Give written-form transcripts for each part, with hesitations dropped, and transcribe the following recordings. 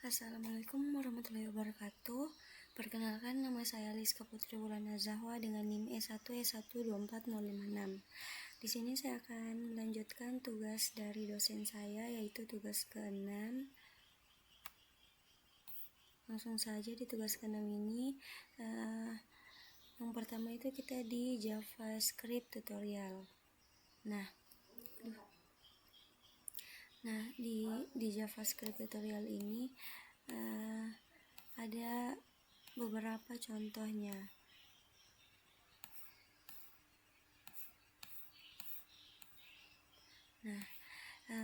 Assalamualaikum warahmatullahi wabarakatuh. Perkenalkan, nama saya Liska Putri Wulana Zahwa dengan NIM E1E1240556. Di sini saya akan melanjutkan tugas dari dosen saya, yaitu tugas ke-6. Langsung saja di tugas ke-6 ini, yang pertama itu kita di JavaScript tutorial. Nah, di JavaScript tutorial ini ada beberapa contohnya.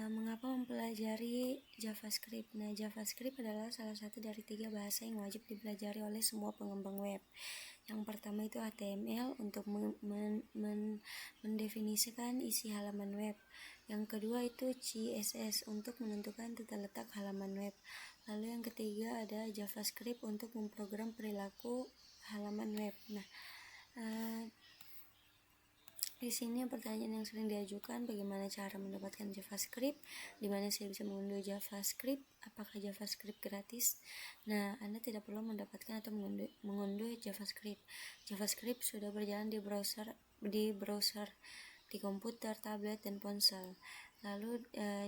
Mengapa mempelajari JavaScript? JavaScript adalah salah satu dari 3 bahasa yang wajib dipelajari oleh semua pengembang web. Yang pertama itu HTML untuk mendefinisikan isi halaman web. Yang kedua itu CSS untuk menentukan tata letak halaman web. Lalu yang ketiga ada JavaScript untuk memprogram perilaku halaman web. Di sini pertanyaan yang sering diajukan, bagaimana cara mendapatkan JavaScript, di mana saya bisa mengunduh JavaScript, apakah JavaScript gratis? Anda tidak perlu mendapatkan atau mengunduh JavaScript. JavaScript sudah berjalan di browser, di komputer, tablet, dan ponsel. Lalu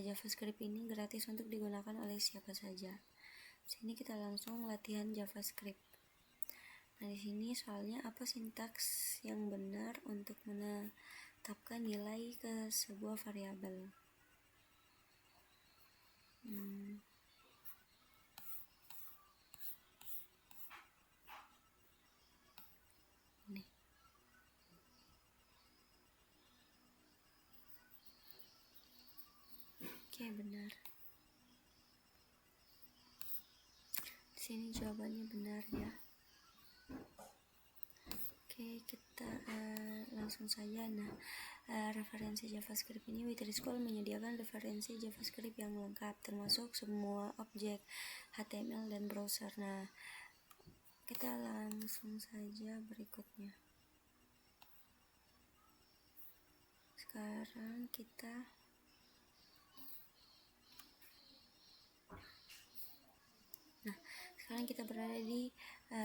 JavaScript ini gratis untuk digunakan oleh siapa saja. Sini kita langsung latihan JavaScript. Di sini soalnya apa sintaks yang benar untuk menetapkan nilai ke sebuah variabel. Oke, benar. Di sini jawabannya benar ya. Oke, kita langsung saja. Referensi JavaScript ini Witri School menyediakan referensi JavaScript yang lengkap, termasuk semua objek HTML dan browser. Kita langsung saja berikutnya. Sekarang kita berada di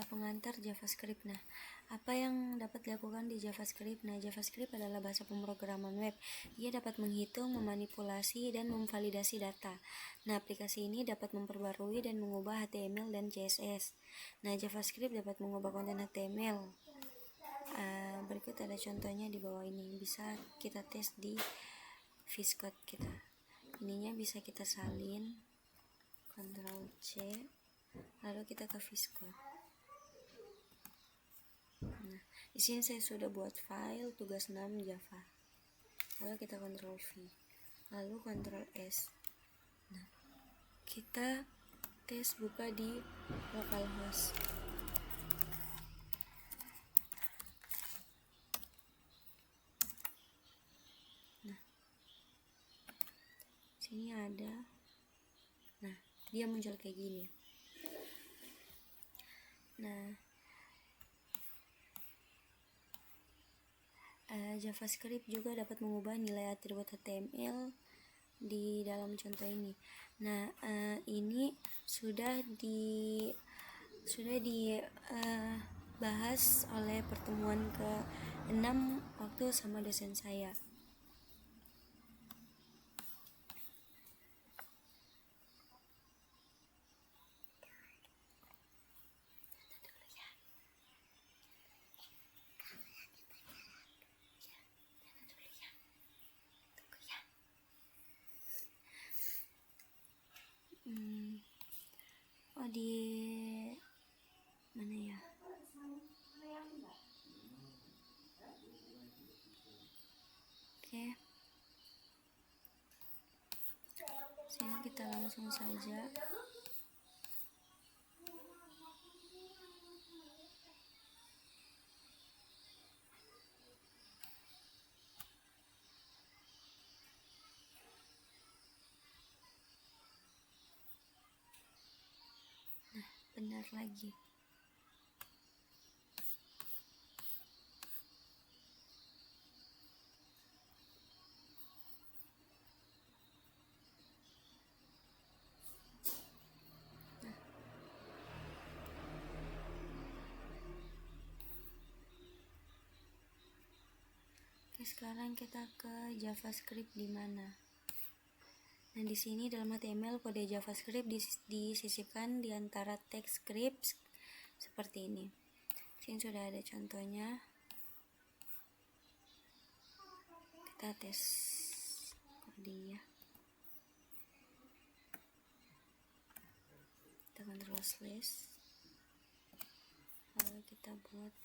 pengantar JavaScript. Apa yang dapat dilakukan di JavaScript? JavaScript adalah bahasa pemrograman web. Ia dapat menghitung, memanipulasi, dan memvalidasi data. Aplikasi ini dapat memperbarui dan mengubah HTML dan CSS. JavaScript dapat mengubah konten HTML. Berikut ada contohnya di bawah ini. Bisa kita tes di VS Code kita. Ininya bisa kita salin, Ctrl C, lalu kita ke VS Code. Di sini saya sudah buat file tugas 6 Java. Lalu kita Ctrl V, lalu Ctrl S. Kita tes buka di localhost. Sini ada. Dia muncul kayak gini. JavaScript juga dapat mengubah nilai atribut HTML di dalam contoh ini. Ini sudah dibahas oleh pertemuan ke-6 waktu sama dosen saya. Di mana ya? Oke. Sini kita langsung saja. Benar lagi. sekarang kita ke JavaScript di mana. Nah, di sini dalam HTML kode JavaScript disisipkan di antara teks script seperti ini. Sini sudah ada contohnya. Kita tes codingnya. Kita Ctrl slash. Lalu kita buat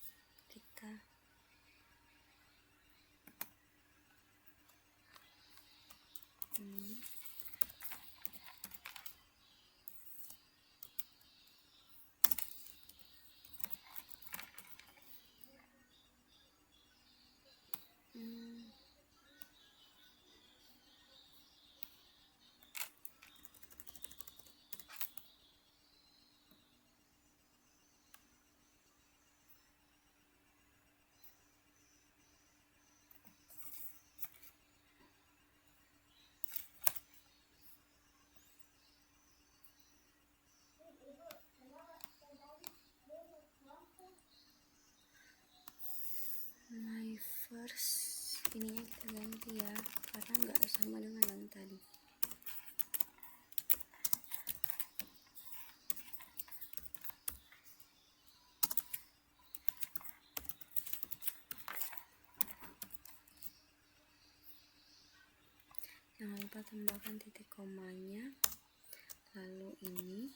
ini. My first ininya kita ganti ya, karena nggak sama dengan yang tadi. Jangan lupa tambahkan titik komanya, lalu ini.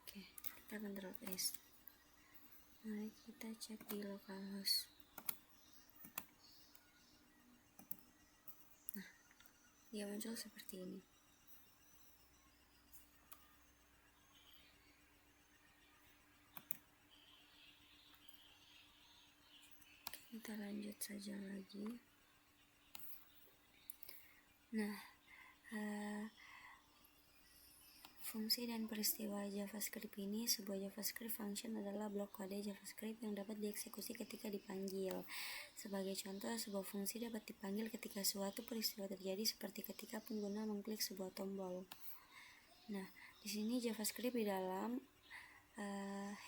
Oke, kita Ctrl S. Mari kita cek di localhost. Nah, dia muncul seperti ini. Kita lanjut saja lagi. Nah, fungsi dan peristiwa JavaScript ini. Sebuah JavaScript function adalah blok kode JavaScript yang dapat dieksekusi ketika dipanggil. Sebagai contoh, sebuah fungsi dapat dipanggil ketika suatu peristiwa terjadi, seperti ketika pengguna mengklik sebuah tombol. Nah, di sini JavaScript di dalam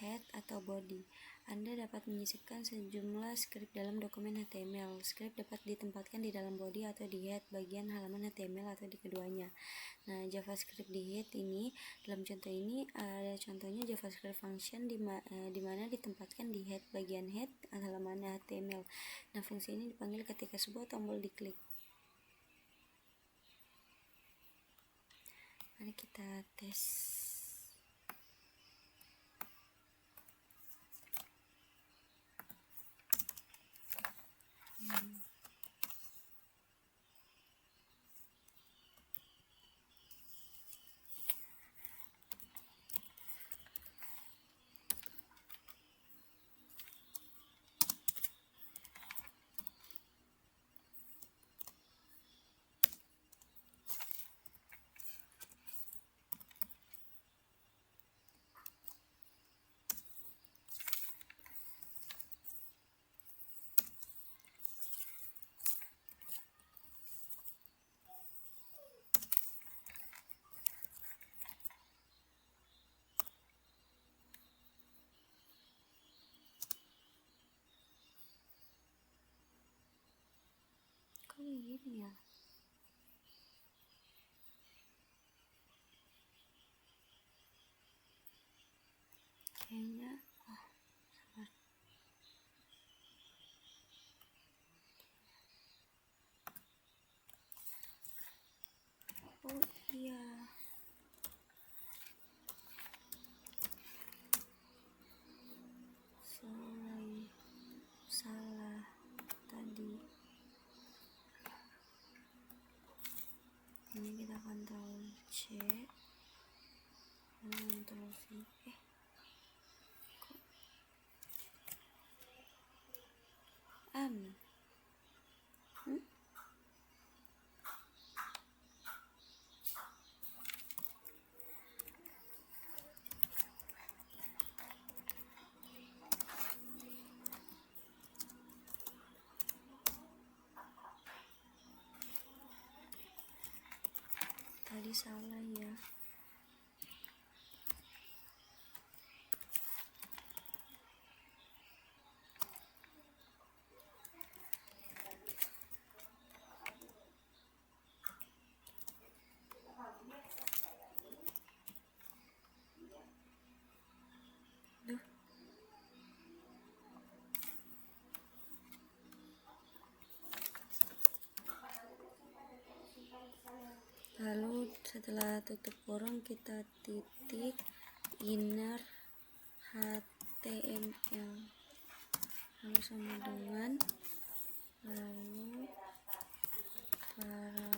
head atau body. Anda dapat menyisipkan sejumlah script dalam dokumen HTML. Script dapat ditempatkan di dalam body atau di head, bagian halaman HTML, atau di keduanya. Nah, JavaScript di head ini, dalam contoh ini ada contohnya JavaScript function di mana ditempatkan di head, bagian head halaman HTML. Nah, fungsi ini dipanggil ketika sebuah tombol diklik. Mari kita tes. Kok gini ya? Kayaknya sabar. Oh iya, salah tadi. Ini kita Ctrl C, Ctrl V. Tadi salah ya. Setelah tutup kurung, kita titik inner HTML, lalu sama dengan lalu paragraf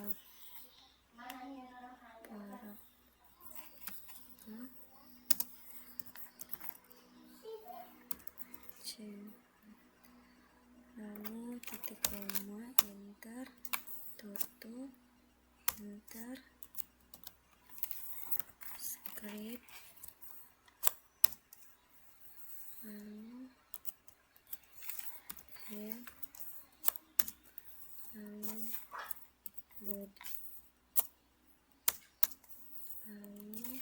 C, lalu titik koma, enter, tutup, enter, script, lalu head, lalu body, lalu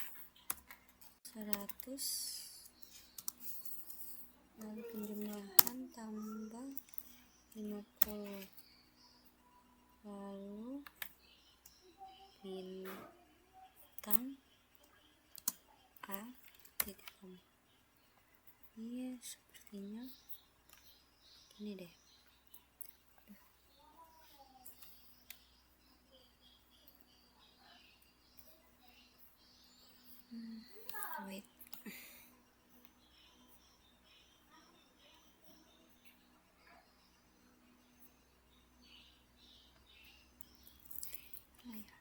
100, lalu penjumlahan tambah 50, lalu bintang A titik koma. Ini sepertinya gini deh. Wait. Oh, ya.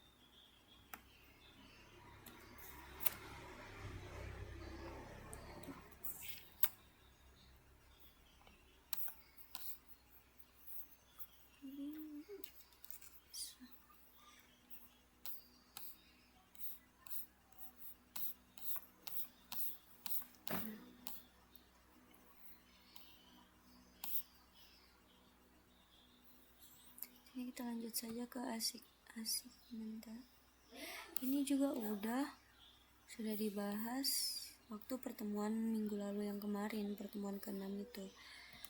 Ini kita lanjut saja ke asik bentar. Ini juga sudah dibahas waktu pertemuan minggu lalu yang kemarin, pertemuan ke-6 itu.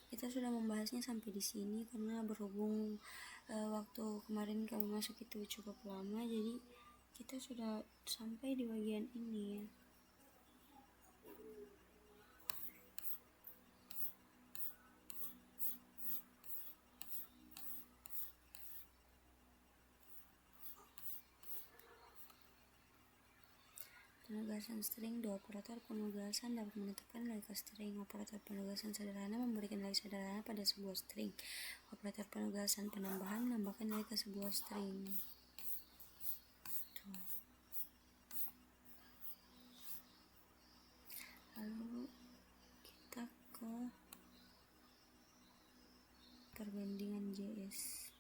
Kita sudah membahasnya sampai di sini karena berhubung waktu kemarin kami masuk itu cukup lama, jadi kita sudah sampai di bagian ini ya. Penugasan string. Dua operator penugasan dapat menetapkan nilai ke string. Operator penugasan sederhana memberikan nilai sederhana pada sebuah string. Operator penugasan penambahan menambahkan nilai ke sebuah string. Lalu kita ke perbandingan JS.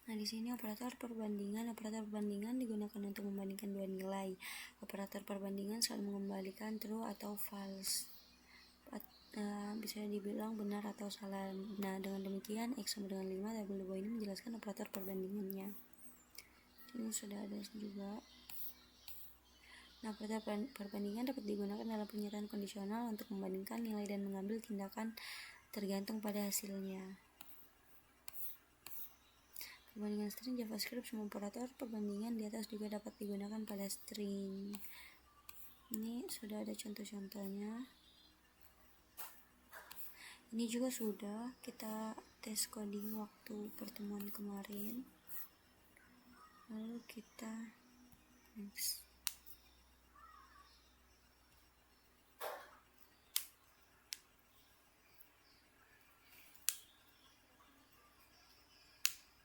Nah, di sini operator perbandingan digunakan untuk membandingkan dua nilai. Operator perbandingan selalu mengembalikan true atau false. Bisa dibilang benar atau salah. Nah, dengan demikian X sama dengan 5, tabel di bawah ini menjelaskan operator perbandingannya. Ini sudah ada juga. Nah, operator perbandingan dapat digunakan dalam pernyataan kondisional untuk membandingkan nilai dan mengambil tindakan tergantung pada hasilnya. Perbandingan string JavaScript. Semua operator perbandingan di atas juga dapat digunakan pada string. Ini sudah ada contoh-contohnya. Ini juga sudah kita tes coding waktu pertemuan kemarin. Lalu kita next.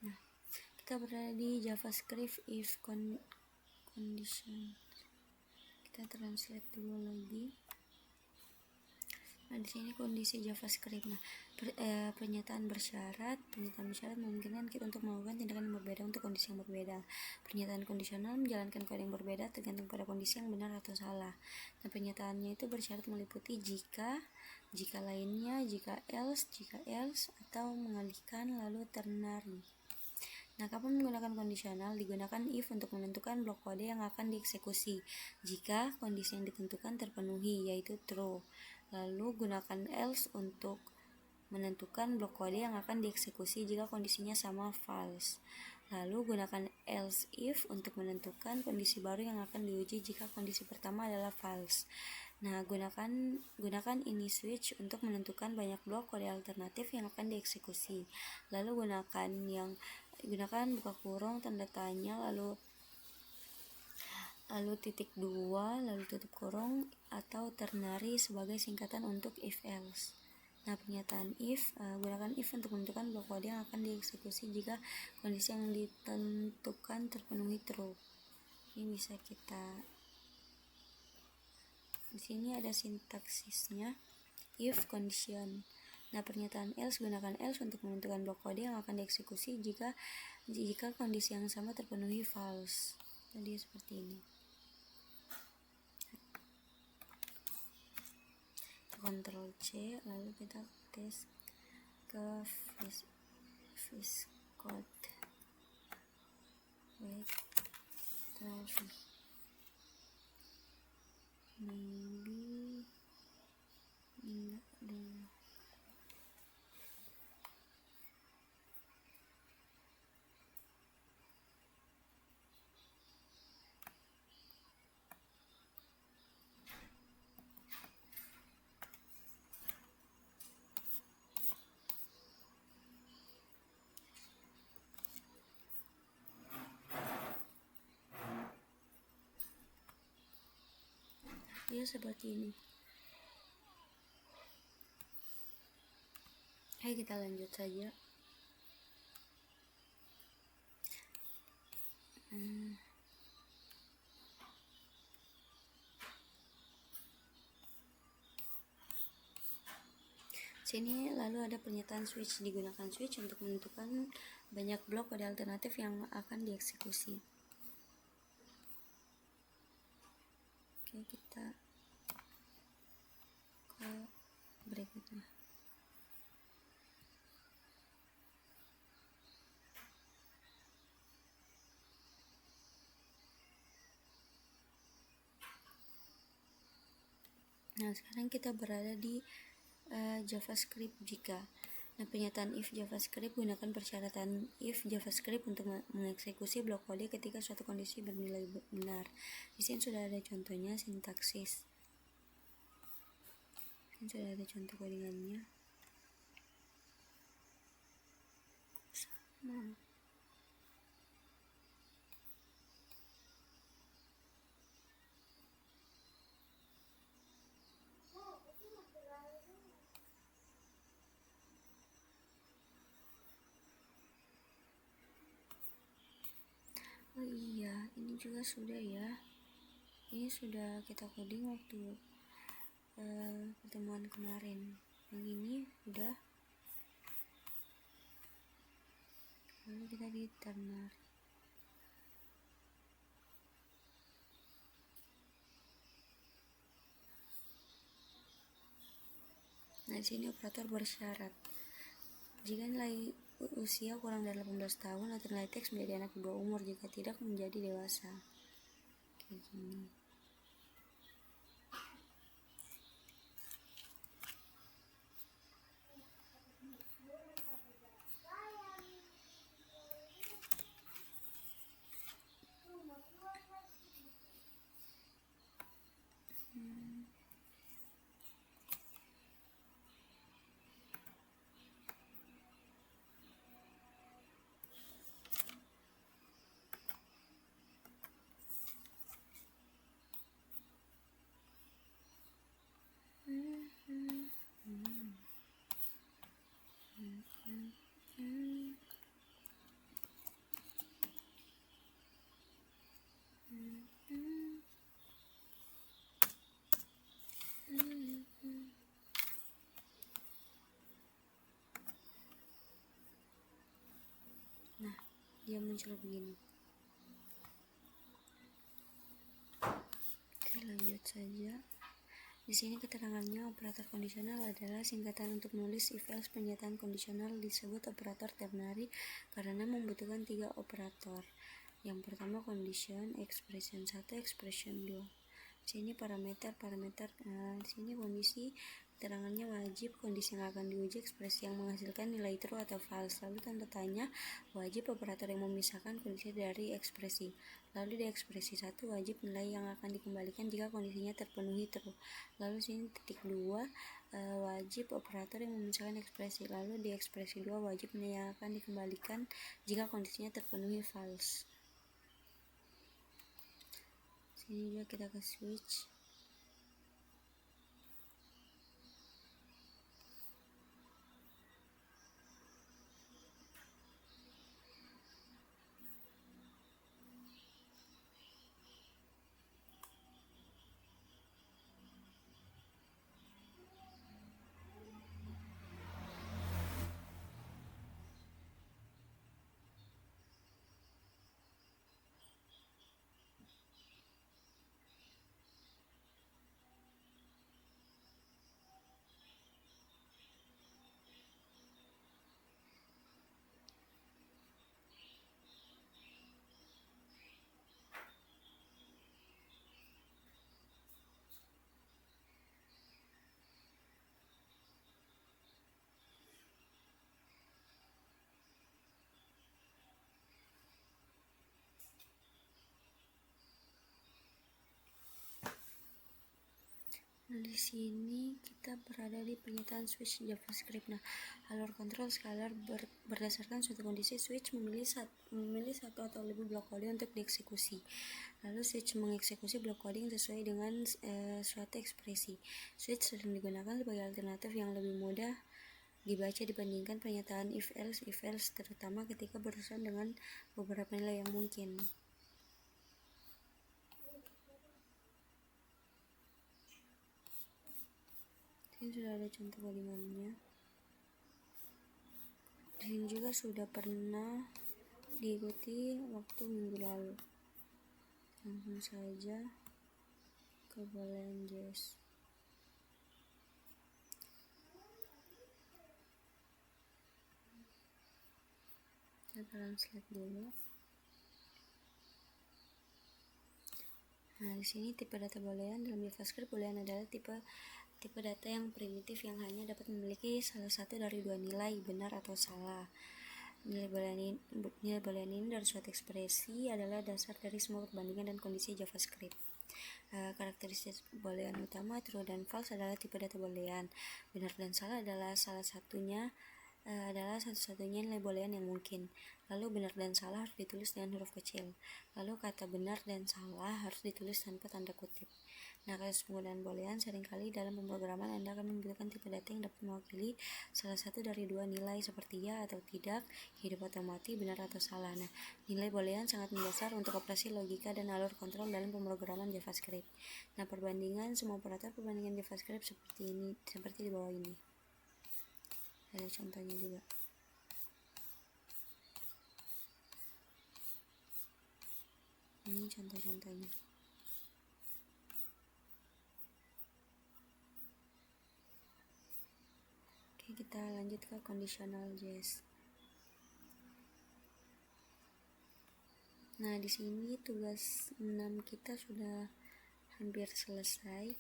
Nah, kita berada di JavaScript if condition. Kita translate dulu lagi. Nah, di sini kondisi JavaScript. Nah, pernyataan bersyarat memungkinkan kita untuk melakukan tindakan yang berbeda untuk kondisi yang berbeda. Pernyataan kondisional menjalankan kode yang berbeda tergantung pada kondisi yang benar atau salah. Nah, pernyataannya itu bersyarat meliputi jika lainnya, jika else, atau mengalihkan lalu ternary. Nah, kapan menggunakan kondisional? Digunakan if untuk menentukan blok kode yang akan dieksekusi jika kondisi yang ditentukan terpenuhi, yaitu true. Lalu gunakan else untuk menentukan blok kode yang akan dieksekusi jika kondisinya sama, false. Lalu gunakan else if untuk menentukan kondisi baru yang akan diuji jika kondisi pertama adalah false. Nah, gunakan ini switch untuk menentukan banyak blok kode alternatif yang akan dieksekusi. Lalu gunakan buka kurung, tanda tanya, lalu titik 2, lalu tutup kurung atau ternary sebagai singkatan untuk if else. Nah, pernyataan if, gunakan if untuk menentukan blok kode yang akan dieksekusi jika kondisi yang ditentukan terpenuhi true. Ini bisa kita, di sini ada sintaksisnya, if condition. Nah, pernyataan else, gunakan else untuk menentukan blok kode yang akan dieksekusi jika kondisi yang sama terpenuhi false. Jadi seperti ini. Ctrl C, lalu kita tes ke VSCode. Wait, maybe enggak dulu. Dia seperti ini. Ayo kita lanjut saja. Sini lalu ada pernyataan switch, digunakan switch untuk menentukan banyak blok kode alternatif yang akan dieksekusi. Oke, kita ke berikutnya. Nah, sekarang kita berada di JavaScript jika. Nah, pernyataan if JavaScript, gunakan persyaratan if JavaScript untuk mengeksekusi blok kode ketika suatu kondisi bernilai benar. Di sini sudah ada contohnya, sintaksis. Ini sudah ada contoh codingannya. Sama. Oh iya, ini juga sudah ya. Ini sudah kita coding waktu pertemuan kemarin. Yang ini udah. Lalu kita di ternary. Nah, di sini operator bersyarat. Jika nilai usia kurang dari 18 tahun atau nilai teks menjadi anak di bawah umur, jika tidak menjadi dewasa. Kayak gini. Nah, dia muncul begini. Oke, lanjut saja. Di sini keterangannya, operator kondisional adalah singkatan untuk menulis if else. Pernyataan kondisional disebut operator ternary karena membutuhkan 3 operator. Yang pertama condition, expression 1, expression 2. Di sini parameter. Nah, di sini kondisi keterangannya wajib, kondisi yang akan diuji, ekspresi yang menghasilkan nilai true atau false. Lalu tanda tanya, wajib operator yang memisahkan kondisi dari ekspresi. Lalu di ekspresi 1 wajib nilai yang akan dikembalikan jika kondisinya terpenuhi true. Lalu sini titik 2 wajib operator yang memisahkan ekspresi. Lalu di ekspresi 2 wajib nilai yang akan dikembalikan jika kondisinya terpenuhi false. Sini juga kita ke switch. Di sini kita berada di pernyataan switch JavaScript. Nah, alur kontrol scalar berdasarkan suatu kondisi, switch memilih satu atau lebih blok kode untuk dieksekusi. Lalu switch mengeksekusi blok coding sesuai dengan suatu ekspresi. Switch sering digunakan sebagai alternatif yang lebih mudah dibaca dibandingkan pernyataan if else, terutama ketika berurusan dengan beberapa nilai yang mungkin. Ini sudah ada contoh kalimatnya. Di sini juga sudah pernah diikuti waktu minggu lalu. Langsung saja ke bolehan JS. Kita translate dulu. Nah, di sini tipe data boolean dalam JavaScript. Boolean adalah tipe data yang primitif yang hanya dapat memiliki salah satu dari dua nilai, benar atau salah. Nilai boolean ini dari suatu ekspresi adalah dasar dari semua perbandingan dan kondisi JavaScript. Karakteristik boolean utama true dan false adalah tipe data boolean. Benar dan salah adalah satu-satunya nilai boolean yang mungkin. Lalu benar dan salah harus ditulis dengan huruf kecil. Lalu kata benar dan salah harus ditulis tanpa tanda kutip. Nah, kasus penggunaan boolean seringkali dalam pemrograman Anda akan membutuhkan tipe data yang dapat mewakili salah satu dari dua nilai seperti ya atau tidak, hidup atau mati, benar atau salah. Nah, nilai boolean sangat mendasar untuk operasi logika dan alur kontrol dalam pemrograman JavaScript. Nah, perbandingan semua operator perbandingan JavaScript seperti di bawah ini. Ada contohnya juga. Ini contoh-contohnya. Oke, kita lanjut ke conditional JS. Nah, di sini tugas 6 kita sudah hampir selesai.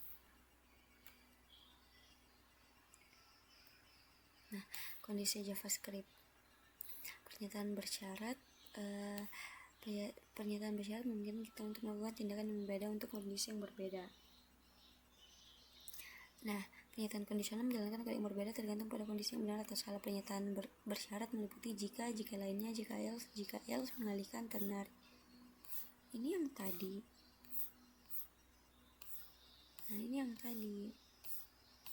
Nah, kondisi JavaScript. Pernyataan bersyarat memungkinkan kita untuk melakukan tindakan yang berbeda untuk kondisi yang berbeda. Nah, pernyataan kondisional menjalankan hal yang berbeda tergantung pada kondisi yang benar atau salah. Pernyataan bersyarat meliputi jika lainnya, jika else mengalihkan ternary. Ini yang tadi. Nah, ini yang tadi.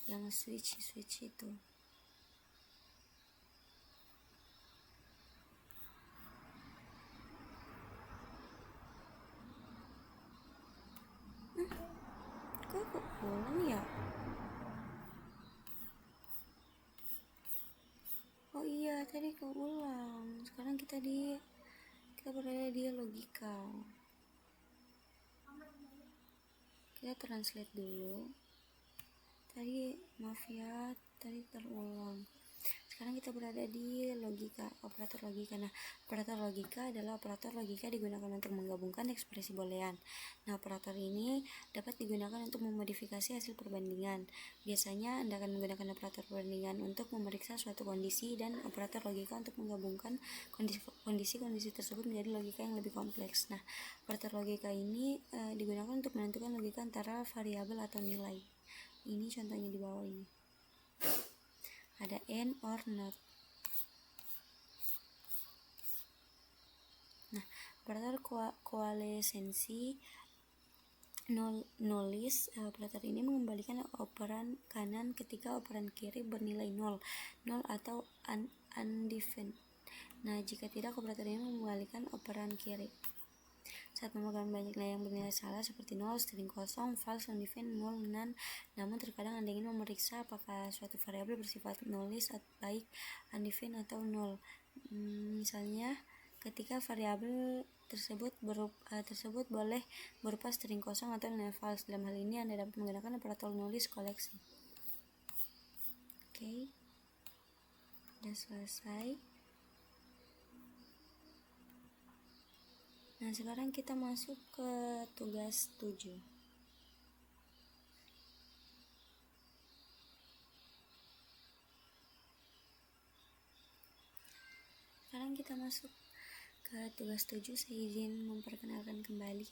Yang switch itu. Kok ulang ya? Oh iya, tadi keulang. Sekarang kita berada di logika. Kita translate dulu. Tadi maaf ya, tadi terulang. Sekarang kita berada di logika, operator logika. Nah, operator logika adalah operator logika digunakan untuk menggabungkan ekspresi boolean. Nah, operator ini dapat digunakan untuk memodifikasi hasil perbandingan. Biasanya Anda akan menggunakan operator perbandingan untuk memeriksa suatu kondisi dan operator logika untuk menggabungkan kondisi-kondisi tersebut menjadi logika yang lebih kompleks. Nah, operator logika ini digunakan untuk menentukan logika antara variabel atau nilai. Ini contohnya di bawah ini. Ada and or not. Nah, operator koalesensi nullis, operator ini mengembalikan operan kanan ketika operan kiri bernilai 0 atau undefined. Nah, jika tidak, operator ini mengembalikan operan kiri. Saat memegang banyak nilai yang bernilai salah seperti 0, string kosong, false, undefined, null, none. Namun terkadang Anda ingin memeriksa apakah suatu variabel bersifat nullis baik undefined atau null. Misalnya ketika variabel tersebut boleh berupa string kosong atau nilai false. Dalam hal ini Anda dapat menggunakan operator nullis koleksi. Oke. Sudah selesai. Nah, sekarang kita masuk ke tugas 7. Sekarang kita masuk ke tugas 7. Saya izin memperkenalkan kembali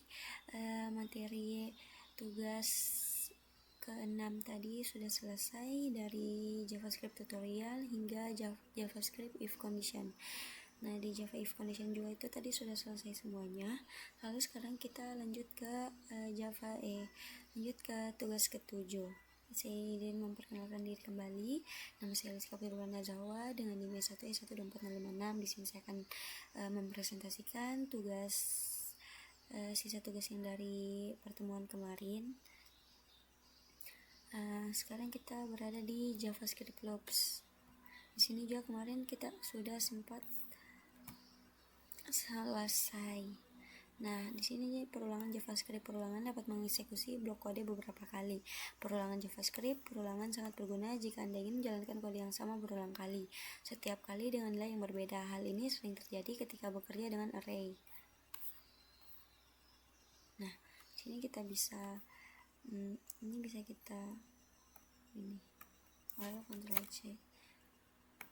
materi tugas ke-6 tadi sudah selesai dari JavaScript tutorial hingga JavaScript if condition. Nah, di Java if condition juga itu tadi sudah selesai semuanya. Lalu sekarang kita lanjut ke lanjut ke tugas ke-7. Saya ingin memperkenalkan diri kembali. Nama saya Rizka Firwana Zawa dengan NIM 1E12456. Di sini saya akan mempresentasikan tugas sisa tugas yang dari pertemuan kemarin. Sekarang kita berada di JavaScript loops. Di sini juga kemarin kita sudah sempat selesai. Nah, di sini perulangan JavaScript. Perulangan dapat mengeksekusi blok kode beberapa kali. Perulangan JavaScript sangat berguna jika Anda ingin menjalankan kode yang sama berulang kali, setiap kali dengan nilai yang berbeda. Hal ini sering terjadi ketika bekerja dengan array. Nah, di sini kita bisa lalu Ctrl C.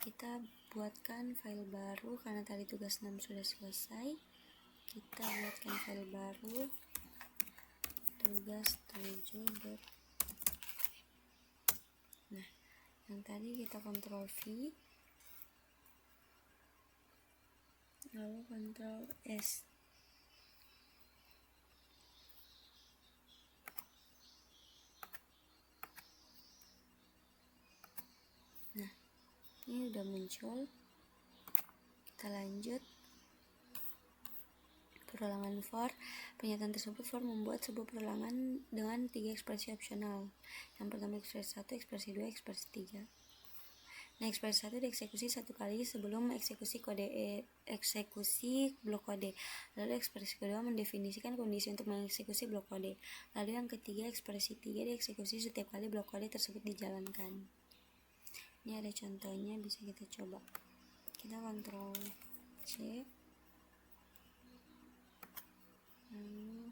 Kita buatkan file baru karena tadi tugas 6 sudah selesai. Kita buatkan file baru tugas 7. Nah, yang tadi kita Ctrl V lalu Ctrl S. Nah, ini udah muncul. Kita lanjut. Perulangan for. Pernyataan tersebut for membuat sebuah perulangan dengan 3 ekspresi opsional. Yang pertama ekspresi 1, ekspresi 2, ekspresi 3. Nah, ekspresi 1 dieksekusi satu kali sebelum eksekusi blok kode. Lalu ekspresi kedua mendefinisikan kondisi untuk mengeksekusi blok kode. Lalu yang ketiga ekspresi 3 dieksekusi setiap kali blok kode tersebut dijalankan. Ini ada contohnya, bisa kita coba. Kita Ctrl C. Lalu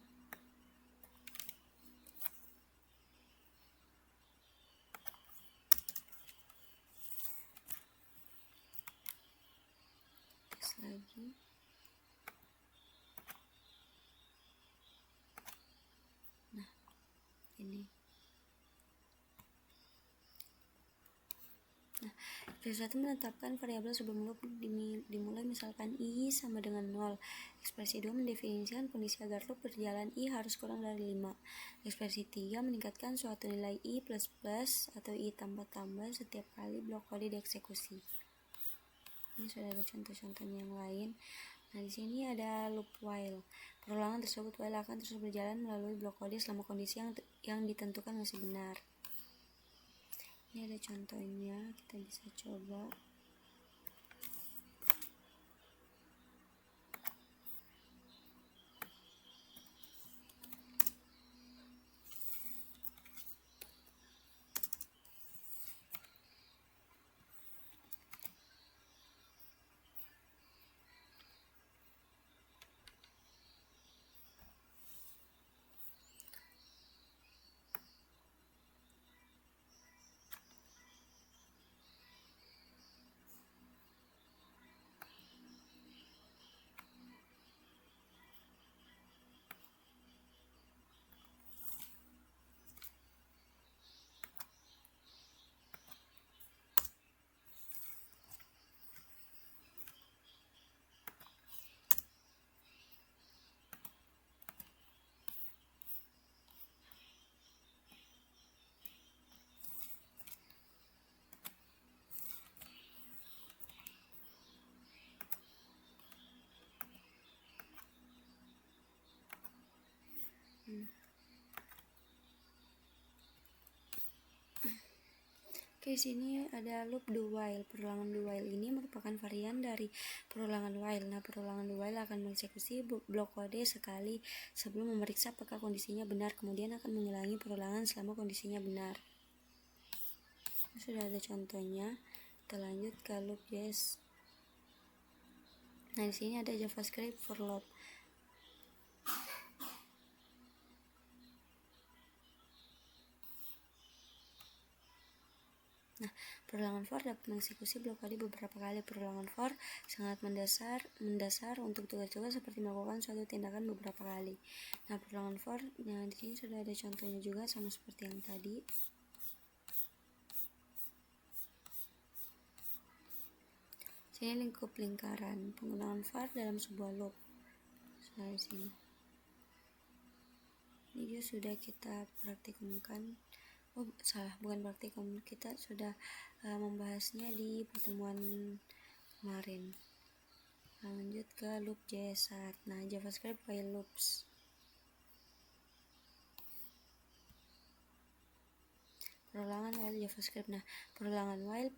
tes lagi. Nah, ini. Nah, ekspresi 1 menetapkan variabel sebelum loop dimulai, misalkan I sama dengan 0. Ekspresi 2 mendefinisikan kondisi agar loop berjalan I harus kurang dari 5. Ekspresi 3 meningkatkan suatu nilai I++ atau I tambah-tambah setiap kali blok kode dieksekusi. Ini sudah ada contoh-contohnya yang lain. Nah, di sini ada loop while. Perulangan tersebut while akan terus berjalan melalui blok kode selama kondisi yang ditentukan masih benar. Ini ada contohnya, kita bisa coba. Oke, di sini ada loop do while. Perulangan do while ini merupakan varian dari perulangan while. Nah, perulangan do while akan mengeksekusi blok kode sekali sebelum memeriksa apakah kondisinya benar, kemudian akan mengulangi perulangan selama kondisinya benar. Sudah ada contohnya. Kita lanjut ke loop JS. Nah, di sini ada JavaScript for loop. Nah, perulangan for dapat mengeksekusi blok kode beberapa kali. Perulangan for sangat mendasar untuk tugas-tugas seperti melakukan suatu tindakan beberapa kali. Nah, perulangan for, nah di sini sudah ada contohnya juga sama seperti yang tadi. Sini lingkup lingkaran, penggunaan for dalam sebuah loop. Nah, di sini. Ini juga sudah kita praktikumkan. Bukan praktikum, kita sudah membahasnya di pertemuan kemarin. Lanjut ke loop JS. Nah, JavaScript while loops. Perulangan while JavaScript. Nah, perulangan while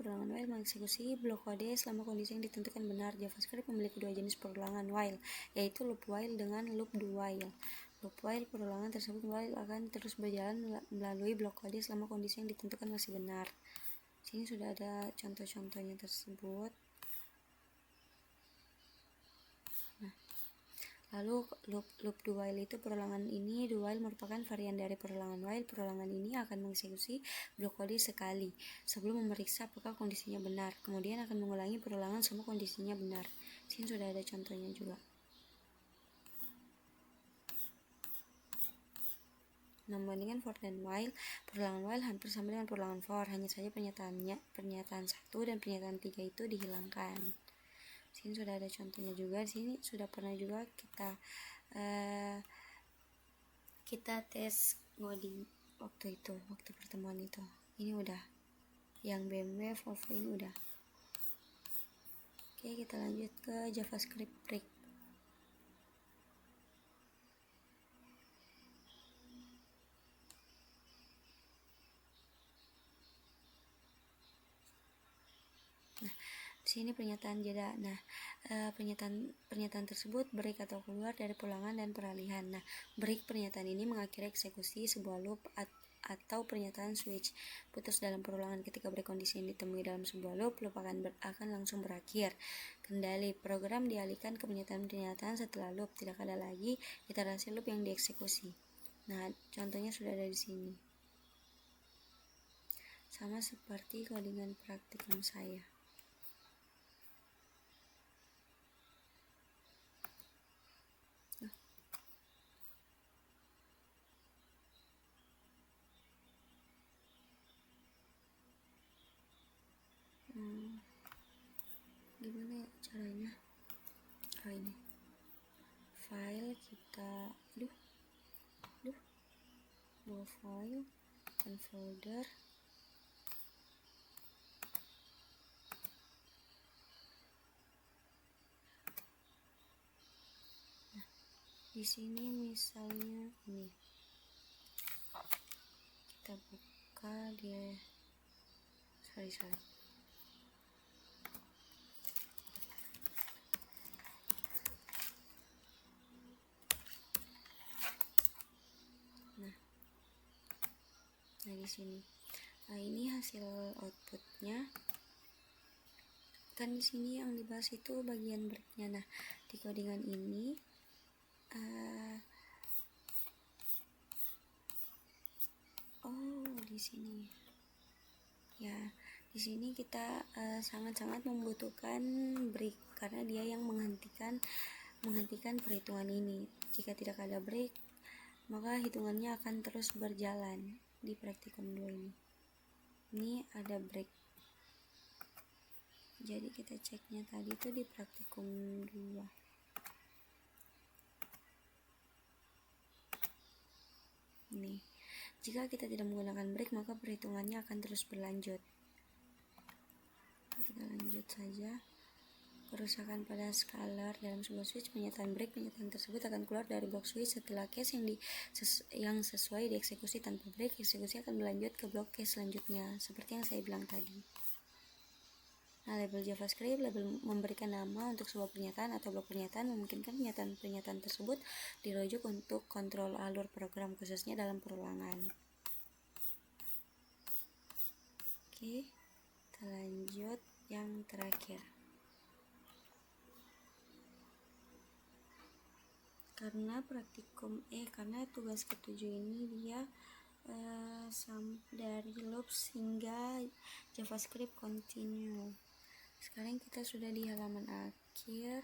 mengeksekusi blok kode selama kondisi yang ditentukan benar. JavaScript memiliki dua jenis perulangan while, yaitu loop while dengan loop do while. Loop while, perulangan tersebut while akan terus berjalan melalui blok kode selama kondisi yang ditentukan masih benar. Sini sudah ada contoh-contohnya tersebut. Nah, lalu loop do while itu perulangan ini, do while merupakan varian dari perulangan while. Perulangan ini akan mengeksekusi blok kode sekali sebelum memeriksa apakah kondisinya benar, kemudian akan mengulangi perulangan semua kondisinya benar. Sini sudah ada contohnya juga. Nah, membandingkan for dan while, perulangan while hampir sama dengan perulangan for, hanya saja pernyataan 1 dan pernyataan 3 itu dihilangkan. Sini sudah ada contohnya juga. Di sini sudah pernah juga kita tes ngoding waktu pertemuan itu. Ini udah yang BMW Volvo ini udah. Oke, kita lanjut ke JavaScript break. Nah, di sini pernyataan jeda. Nah, pernyataan tersebut break atau keluar dari pulangan dan peralihan. Nah, break pernyataan ini mengakhiri eksekusi sebuah loop atau pernyataan switch putus dalam perulangan. Ketika break kondisi yang ditemui dalam sebuah loop akan langsung berakhir. Kendali program dialihkan ke pernyataan setelah loop, tidak ada lagi iterasi loop yang dieksekusi. Nah, contohnya sudah ada di sini. Sama seperti codingan praktikum saya. Gimana ya caranya? Ini file kita buat file dan folder. Nah, di sini misalnya ini kita buka dia. Sorry. Nah, di sini. Nah, ini hasil outputnya. Kan di sini yang dibahas itu bagian breaknya. Nah, di codingan ini di sini. Ya, di sini kita sangat-sangat membutuhkan break karena dia yang menghentikan perhitungan ini. Jika tidak ada break, maka hitungannya akan terus berjalan. Di praktikum 2 ini ada break. Jadi kita ceknya tadi itu di praktikum 2. Nih, jika kita tidak menggunakan break, maka perhitungannya akan terus berlanjut. Kita lanjut saja kerusakan pada scalar dalam sebuah switch, pernyataan break. Pernyataan tersebut akan keluar dari blok switch setelah case yang sesuai dieksekusi tanpa break. Eksekusi akan berlanjut ke blok case selanjutnya, seperti yang saya bilang tadi. Nah, label JavaScript, label memberikan nama untuk sebuah pernyataan atau blok pernyataan, memungkinkan pernyataan tersebut dirujuk untuk kontrol alur program, khususnya dalam perulangan. Oke, kita lanjut yang terakhir. Karena tugas ketujuh ini dia dari loops hingga JavaScript continue. Sekarang kita sudah di halaman akhir.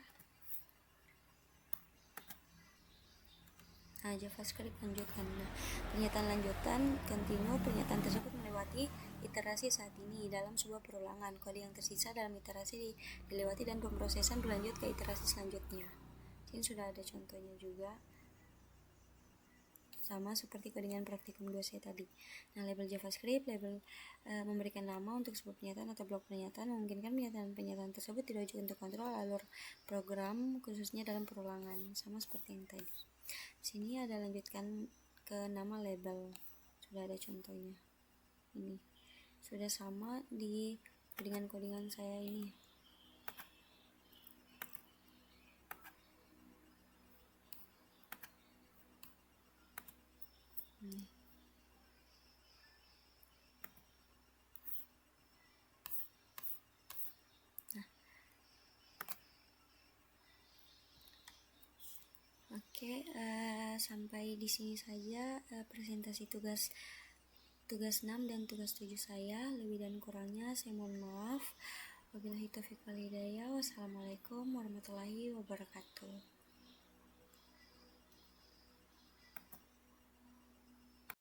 Nah, JavaScript lanjutan. Nah, pernyataan lanjutan continue, pernyataan tersebut melewati iterasi saat ini dalam sebuah perulangan. Kode yang tersisa dalam iterasi dilewati dan pemrosesan berlanjut ke iterasi selanjutnya. Ini sudah ada contohnya juga, sama seperti codingan praktikum 2 saya tadi. Nah, label JavaScript, label memberikan nama untuk sebuah pernyataan atau blok pernyataan, memungkinkan pernyataan tersebut dirujuk untuk kontrol alur program, khususnya dalam perulangan, sama seperti yang tadi. Sini ada lanjutkan ke nama label, sudah ada contohnya. Ini sudah sama di codingan saya ini. Oke, sampai di sini saja presentasi tugas 6 dan tugas 7 saya. Lebih dan kurangnya saya mohon maaf. Wabillahi taufiq wal hidayah. Wassalamualaikum warahmatullahi wabarakatuh.